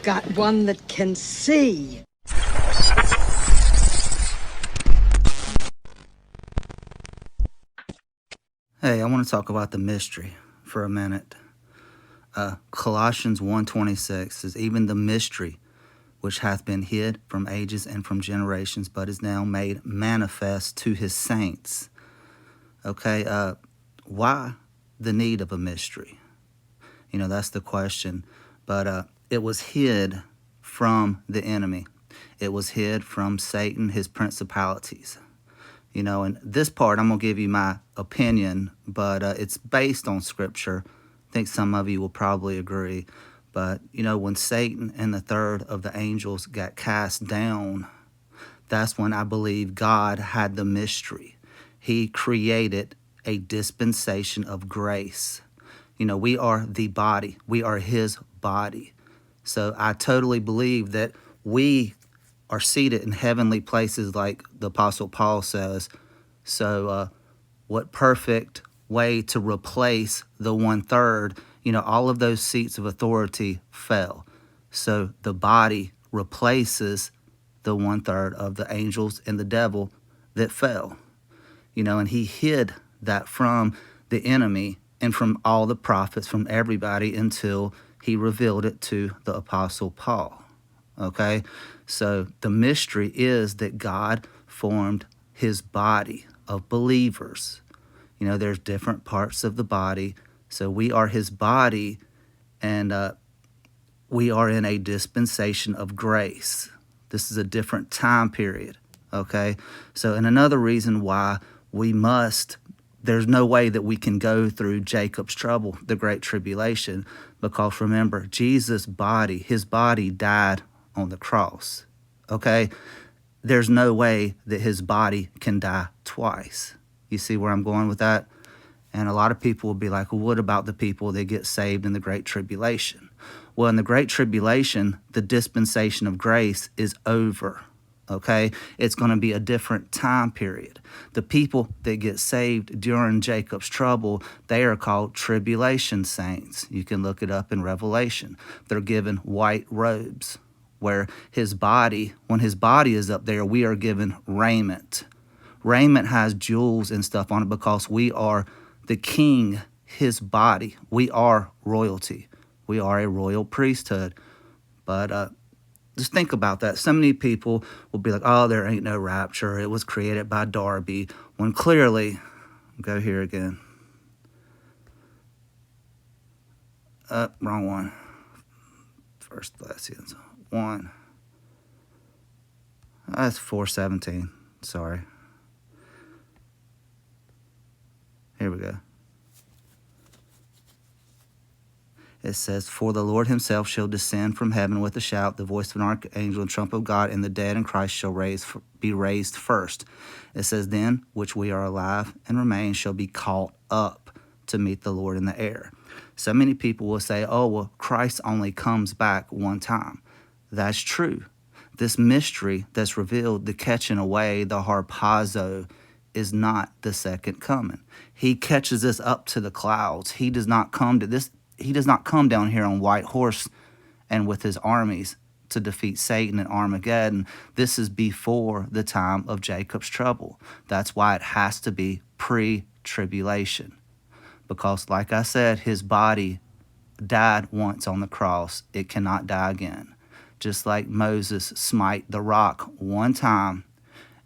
got one that can see. Hey, I want to talk about the mystery for a minute. Colossians 1:26 says, even the mystery which hath been hid from ages and from generations, but is now made manifest to his saints. Okay, why the need of a mystery? That's the question. But it was hid from the enemy. It was hid from Satan, his principalities. And this part, I'm going to give you my opinion, but it's based on Scripture. I think some of you will probably agree. But, when Satan and the third of the angels got cast down, that's when I believe God had the mystery. He created a dispensation of grace. We are the body. We are his body. So I totally believe that we are seated in heavenly places like the Apostle Paul says. So what perfect way to replace the 1/3? All of those seats of authority fell. So the body replaces the 1/3 of the angels and the devil that fell. And he hid that from the enemy and from all the prophets, from everybody, until he revealed it to the Apostle Paul. Okay? So the mystery is that God formed his body of believers. There's different parts of the body. So we are his body, and we are in a dispensation of grace. This is a different time period. Okay? So, and another reason why there's no way that we can go through Jacob's trouble, the great tribulation, because remember, Jesus' body, his body died on the cross. Okay? There's no way that his body can die twice. You see where I'm going with that? And a lot of people will be like, well, what about the people that get saved in the great tribulation? Well, in the great tribulation, the dispensation of grace is over. Okay? It's going to be a different time period. The people that get saved during Jacob's trouble, they are called tribulation saints. You can look it up in Revelation. They're given white robes, where when his body is up there, we are given raiment. Raiment has jewels and stuff on it because we are the king, his body. We are royalty. We are a royal priesthood. But just think about that. So many people will be like, oh, there ain't no rapture. It was created by Darby. When clearly, go here again. Wrong one. First Thessalonians 1. That's 4:17. Sorry. Here we go. It says, for the Lord himself shall descend from heaven with a shout, the voice of an archangel and trump of God, and the dead in Christ shall be raised first. It says, then, which we are alive and remain, shall be caught up to meet the Lord in the air. So many people will say, oh, well, Christ only comes back one time. That's true. This mystery that's revealed, the catching away, the harpazo, is not the second coming. He catches us up to the clouds. He does not come down here on white horse and with his armies to defeat Satan and Armageddon. This is before the time of Jacob's trouble. That's why it has to be pre-tribulation. Because like I said, his body died once on the cross. It cannot die again. Just like Moses smite the rock one time,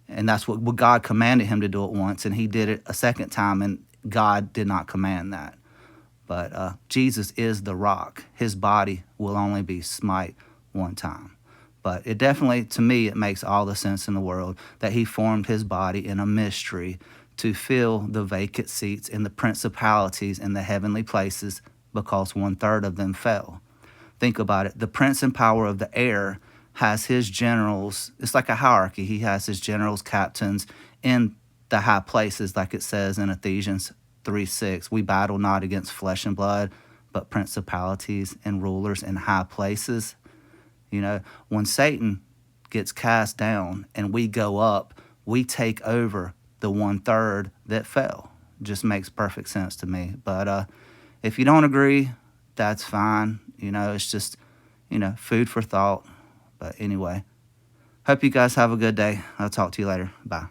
and that's what God commanded him to do it once, and he did it a second time, and God did not command that. But Jesus is the rock. His body will only be smite one time. But it definitely, to me, it makes all the sense in the world that he formed his body in a mystery to fill the vacant seats in the principalities in the heavenly places, because 1/3 of them fell. Think about it. The prince and power of the air has his generals. It's like a hierarchy. He has his generals, captains in the high places, like it says in Ephesians 3:6. We battle not against flesh and blood, but principalities and rulers in high places. When Satan gets cast down and we go up, we take over the 1/3 that fell. Just makes perfect sense to me. But if you don't agree, that's fine. It's just, food for thought. But anyway, hope you guys have a good day. I'll talk to you later. Bye.